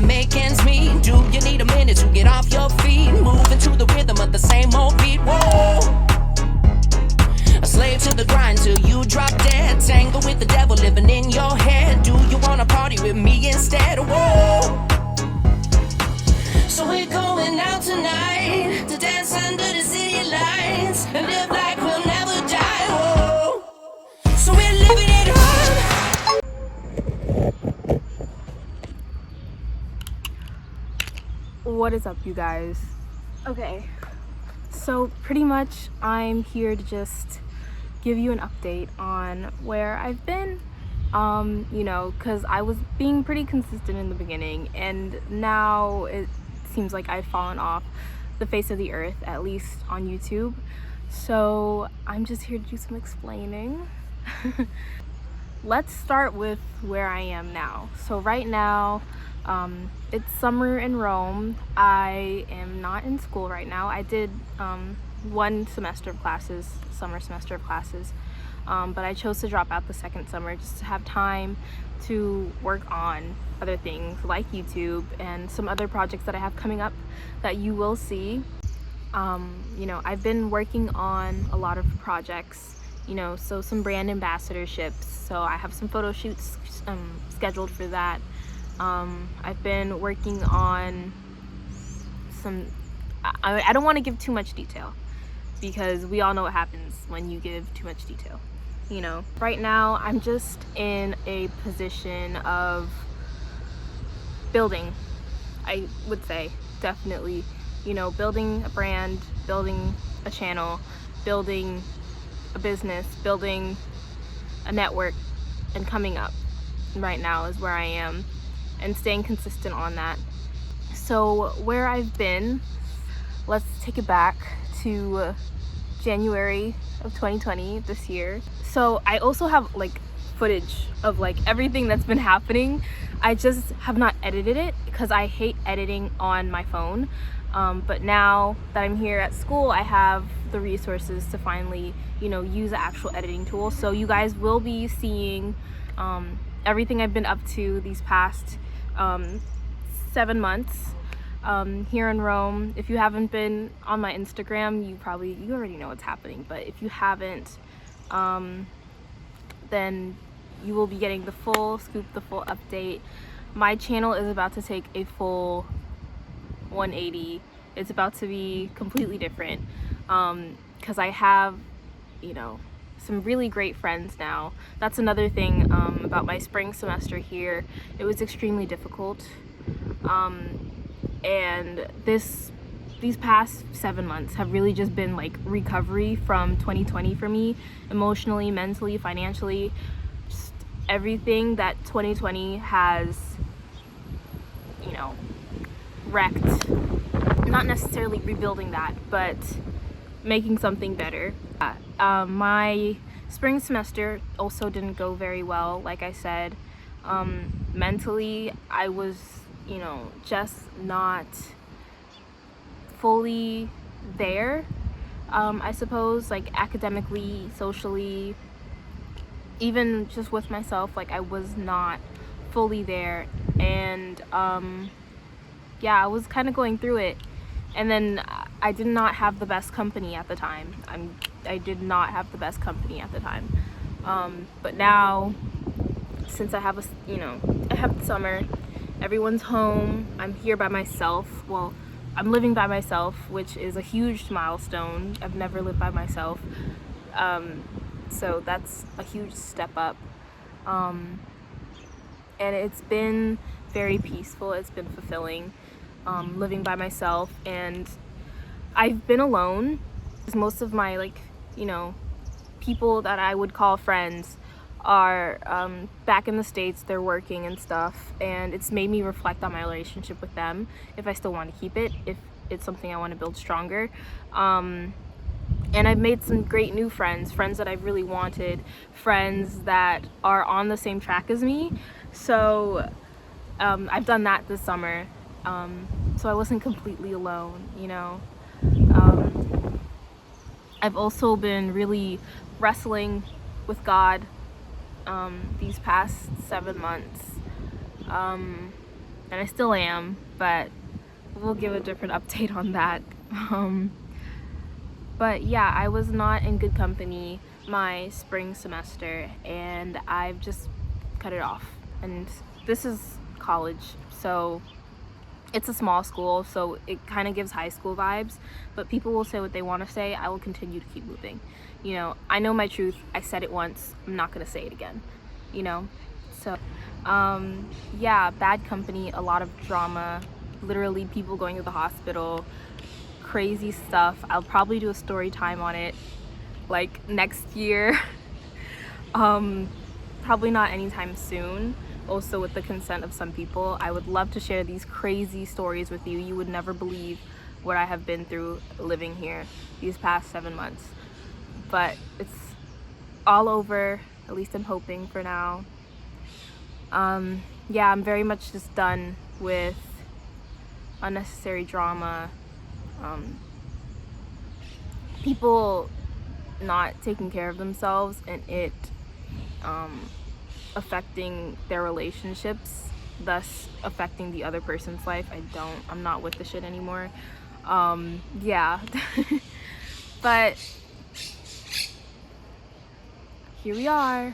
to make ends meet? Do you need a minute to get off your feet? Moving to the rhythm of the same old beat. Whoa. A slave to the grind till you drop dead. Tangle with the devil living in your head. Do you wanna party with me instead? Whoa. So we're going out tonight to dance under the city lights and live like we'll never die. Whoa. So we're living it hard. What is up, you guys? Okay, so pretty much I'm here to just give you an update on where I've been. You know, because I was being pretty consistent in the beginning, and now it seems like I've fallen off the face of the earth, at least on YouTube. So I'm just here to do some explaining. Let's start with where I am now. So right now, it's summer in Rome. I am not in school right now. I did one semester of classes, summer semester of classes, but I chose to drop out the second summer just to have time to work on other things like YouTube and some other projects that I have coming up that you will see. You know, I've been working on a lot of projects, you know, so some brand ambassadorships. So I have some photo shoots scheduled for that. I've been working on some, I don't want to give too much detail because we all know what happens when you give too much detail. You know, right now I'm just in a position of building, I would say, definitely, you know, building a brand, building a channel, building a business, building a network, and coming up right now is where I am, and staying consistent on that. So where I've been, let's take it back to January of 2020, this year. So I also have like footage of like everything that's been happening. I just have not edited it because I hate editing on my phone. But now that I'm here at school, I have the resources to finally, you know, use an actual editing tool. So you guys will be seeing everything I've been up to these past 7 months here in Rome. If you haven't been on my Instagram, you already know what's happening. But if you haven't, then you will be getting the full scoop, the full update. My channel is about to take a full 180. It's about to be completely different because I have, you know, some really great friends now. That's another thing about my spring semester here. It was extremely difficult, and these past 7 months have really just been like recovery from 2020 for me, emotionally, mentally, financially, just everything that 2020 has, you know, wrecked. Not necessarily rebuilding that, but making something better. My spring semester also didn't go very well, like I said. Mentally, I was, you know, just not fully there, I suppose, like academically, socially, even just with myself, like I was not fully there. And yeah, I was kind of going through it. And then I did not have the best company at the time. I did not have the best company at the time. But now, since I have I have the summer, everyone's home, I'm here by myself. Well, I'm living by myself, which is a huge milestone. I've never lived by myself. So that's a huge step up. And it's been very peaceful. It's been fulfilling. Living by myself, and I've been alone. Most of my, like, you know, people that I would call friends are back in the States. They're working and stuff, and it's made me reflect on my relationship with them, if I still want to keep it, if it's something I want to build stronger. And I've made some great new friends that I've really wanted, friends that are on the same track as me. So I've done that this summer. So I wasn't completely alone, you know. I've also been really wrestling with God these past 7 months. and I still am, but we'll give a different update on that. But yeah, I was not in good company my spring semester, and I've just cut it off. And this is college, so it's a small school, so it kind of gives high school vibes, but people will say what they want to say. I will continue to keep moving. You know, I know my truth. I said it once. I'm not going to say it again, you know? So, yeah, bad company, a lot of drama, literally people going to the hospital, crazy stuff. I'll probably do a story time on it, like, next year. Probably not anytime soon. Also, with the consent of some people, I would love to share these crazy stories with you. You would never believe what I have been through living here these past 7 months. But it's all over, at least I'm hoping for now. Yeah, I'm very much just done with unnecessary drama, people not taking care of themselves, and it affecting their relationships, thus affecting the other person's life. I'm not with the shit anymore. Yeah. But here we are.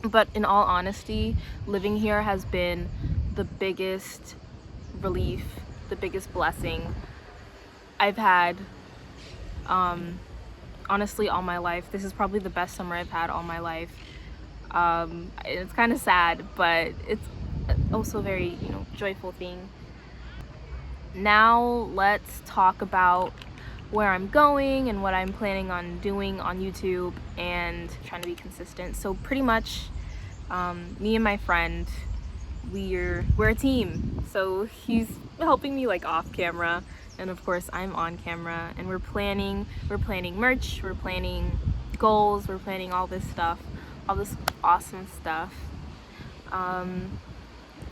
But in all honesty, living here has been the biggest relief, the biggest blessing I've had, honestly, all my life. This is probably the best summer I've had all my life. It's kind of sad, but it's also a very, joyful thing. Now let's talk about where I'm going and what I'm planning on doing on YouTube and trying to be consistent. So pretty much, me and my friend, we're a team. So he's helping me like off camera, and of course I'm on camera, and we're planning merch, we're planning goals, we're planning all this stuff, all this awesome stuff.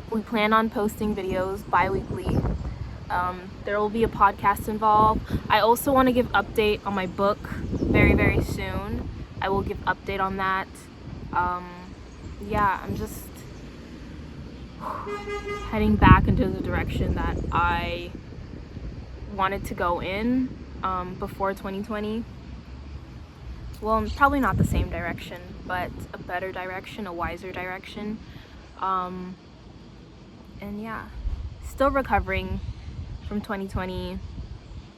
We plan on posting videos bi-weekly. There will be a podcast involved. I also want to give update on my book very, very soon. I will give update on that. Yeah, I'm just heading back into the direction that I wanted to go in before 2020. Well, probably not the same direction, but a better direction, a wiser direction. And yeah, still recovering from 2020,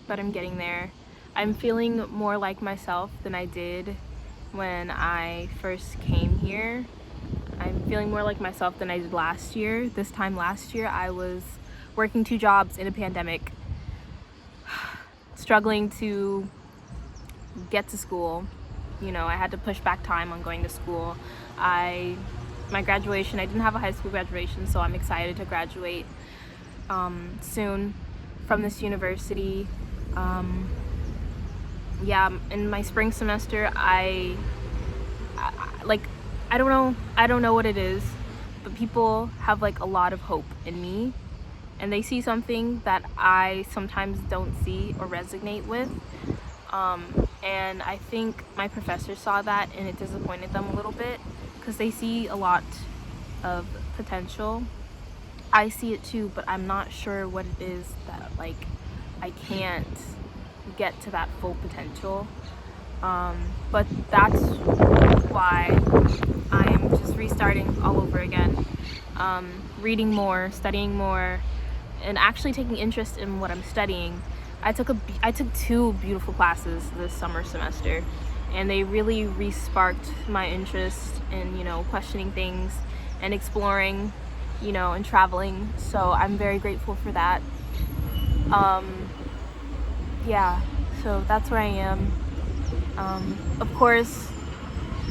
but I'm getting there. I'm feeling more like myself than I did when I first came here. I'm feeling more like myself than I did last year. This time last year, I was working 2 jobs in a pandemic, struggling to get to school. I had to push back time on going to school. My graduation, I didn't have a high school graduation, so I'm excited to graduate soon from this university. Yeah, in my spring semester, I don't know what it is, but people have like a lot of hope in me, and they see something that I sometimes don't see or resonate with. And I think my professor saw that, and it disappointed them a little bit because they see a lot of potential. I see it too, but I'm not sure what it is that I can't get to that full potential. But that's why I'm just restarting all over again, reading more, studying more, and actually taking interest in what I'm studying. I took 2 beautiful classes this summer semester, and they really re-sparked my interest in, questioning things and exploring, and traveling. So I'm very grateful for that. Yeah, so that's where I am. Of course,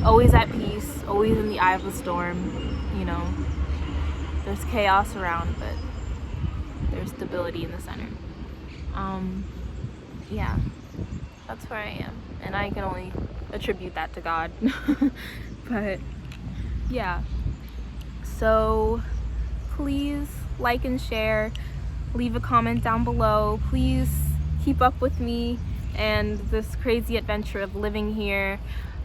always at peace, always in the eye of the storm. There's chaos around, but there's stability in the center. Yeah, that's where I am, and I can only attribute that to God. But yeah, so please like and share, leave a comment down below. Please keep up with me and this crazy adventure of living here.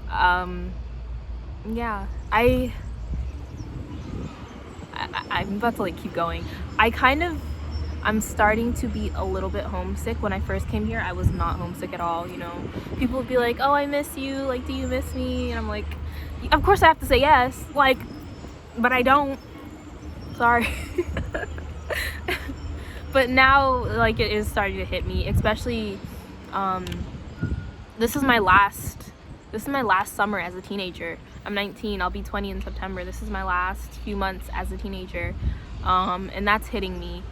Yeah, I I'm about to like keep going. I'm starting to be a little bit homesick. When I first came here, I was not homesick at all, you know. People would be like, oh, I miss you, like, do you miss me? And I'm like, of course I have to say yes, like, but I don't. Sorry. But now, like, it is starting to hit me, especially, this is my last summer as a teenager. I'm 19, I'll be 20 in September. This is my last few months as a teenager, and that's hitting me,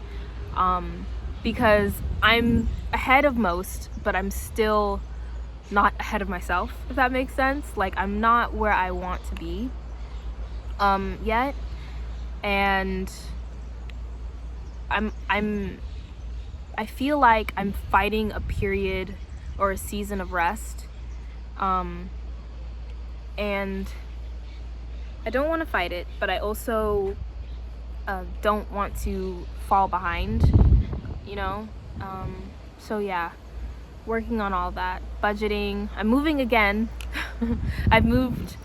because I'm ahead of most, but I'm still not ahead of myself, if that makes sense. Like, I'm not where I want to be, yet, and I feel like I'm fighting a period or a season of rest, and I don't want to fight it, but I also don't want to fall behind, you know. So yeah, working on all that, budgeting. I'm moving again. I've moved.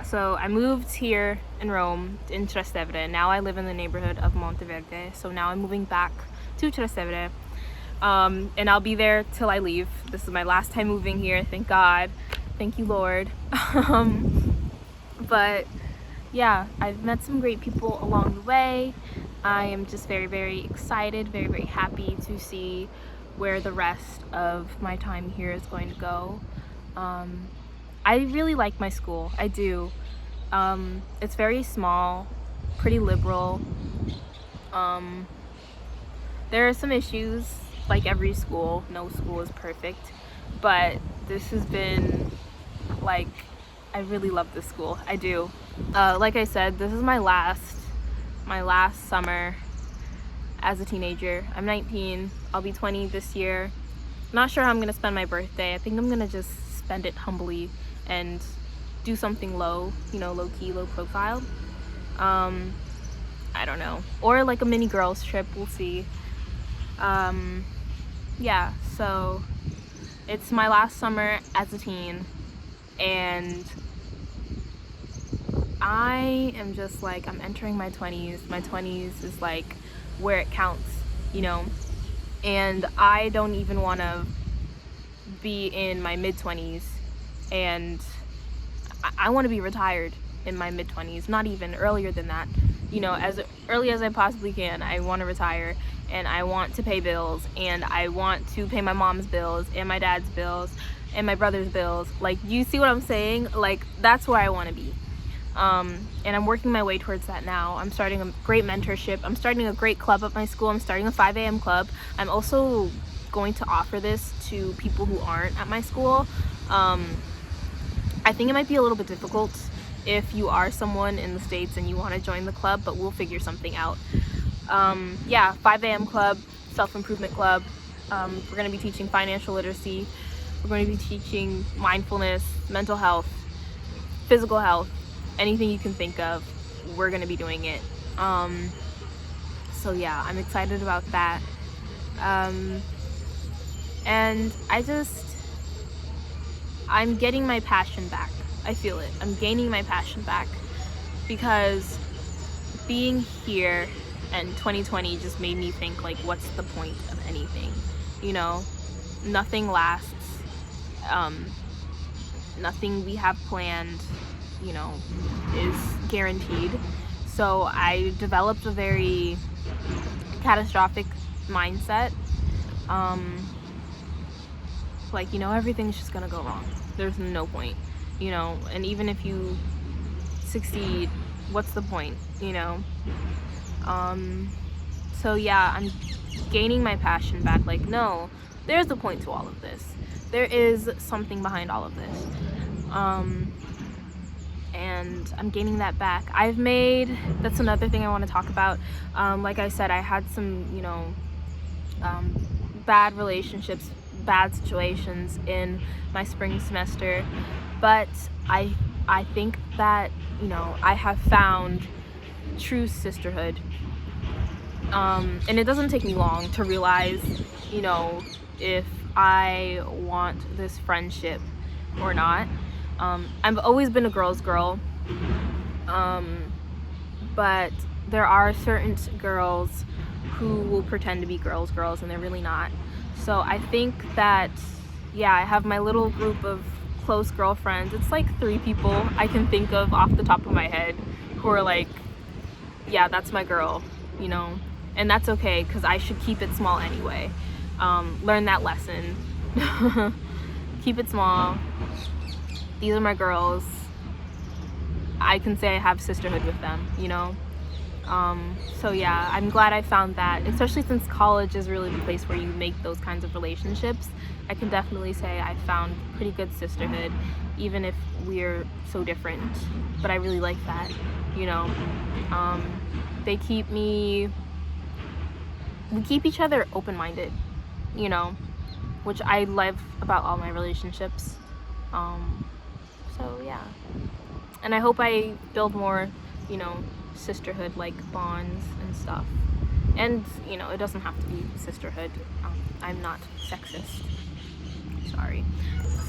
So I moved here in Rome, in Trastevere. Now I live in the neighborhood of Monteverde. So now I'm moving back to Trastevere. And I'll be there till I leave. This is my last time moving here, thank God. Thank you, Lord. But yeah, I've met some great people along the way. I am just very, very excited, very, very happy to see where the rest of my time here is going to go. I really like my school, I do. It's very small, pretty liberal. There are some issues, like every school. No school is perfect, but this has been, like, I really love this school, I do. Like I said, this is my last summer as a teenager. I'm 19, I'll be 20 this year. Not sure how I'm gonna spend my birthday. I think I'm gonna just spend it humbly and do something low, you know, low key, low profile. I don't know, or like a mini girls trip, we'll see. Yeah, so it's my last summer as a teen, and I am just like, I'm entering my 20s. My 20s is like where it counts, you know, and I don't even want to be in my mid-20s, and I want to be retired in my mid-20s, not even earlier than that, you know, as early as I possibly can. I want to retire, and I want to pay bills, and I want to pay my mom's bills and my dad's bills and my brother's bills. Like, you see what I'm saying? Like, that's where I want to be. And I'm working my way towards that now. I'm starting a great mentorship. I'm starting a great club at my school. I'm starting a 5 a.m. club. I'm also going to offer this to people who aren't at my school. I think it might be a little bit difficult if you are someone in the States and you want to join the club, but we'll figure something out. Yeah, 5 a.m. club, self-improvement club. We're going to be teaching financial literacy. We're going to be teaching mindfulness, mental health, physical health, anything you can think of. We're going to be doing it. So yeah, I'm excited about that. And I'm getting my passion back. I feel it. I'm gaining my passion back, because being here and 2020 just made me think, like, what's the point of anything? You know, nothing lasts. Nothing we have planned, you know, is guaranteed. So I developed a very catastrophic mindset. Like, you know, everything's just gonna go wrong. There's no point, you know, and even if you succeed, what's the point, you know? So yeah, I'm gaining my passion back. Like, no, there's a point to all of this. There is something behind all of this. And I'm gaining that back. That's another thing I want to talk about. Like I said, I had some, you know, bad relationships, bad situations in my spring semester, but I think that, you know, I have found true sisterhood, and it doesn't take me long to realize, you know, if I want this friendship or not. I've always been a girl's girl, but there are certain girls who will pretend to be girls and they're really not. So I think that, yeah, I have my little group of close girlfriends. It's like 3 people I can think of off the top of my head who are like, yeah, that's my girl, you know. And that's okay, because I should keep it small anyway. Learn that lesson. Keep it small. These are my girls. I can say I have sisterhood with them, you know. So yeah, I'm glad I found that, especially since college is really the place where you make those kinds of relationships. I can definitely say I found pretty good sisterhood, even if we're so different. But I really like that, you know. We keep each other open-minded, you know, which I love about all my relationships. So yeah, and I hope I build more, you know, sisterhood like bonds and stuff. And you know, it doesn't have to be sisterhood. I'm not sexist, sorry.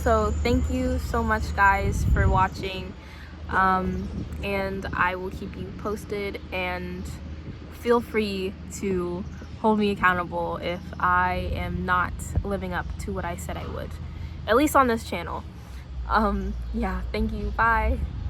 So thank you so much, guys, for watching, and I will keep you posted, and feel free to hold me accountable if I am not living up to what I said I would, at least on this channel. Yeah, thank you, bye.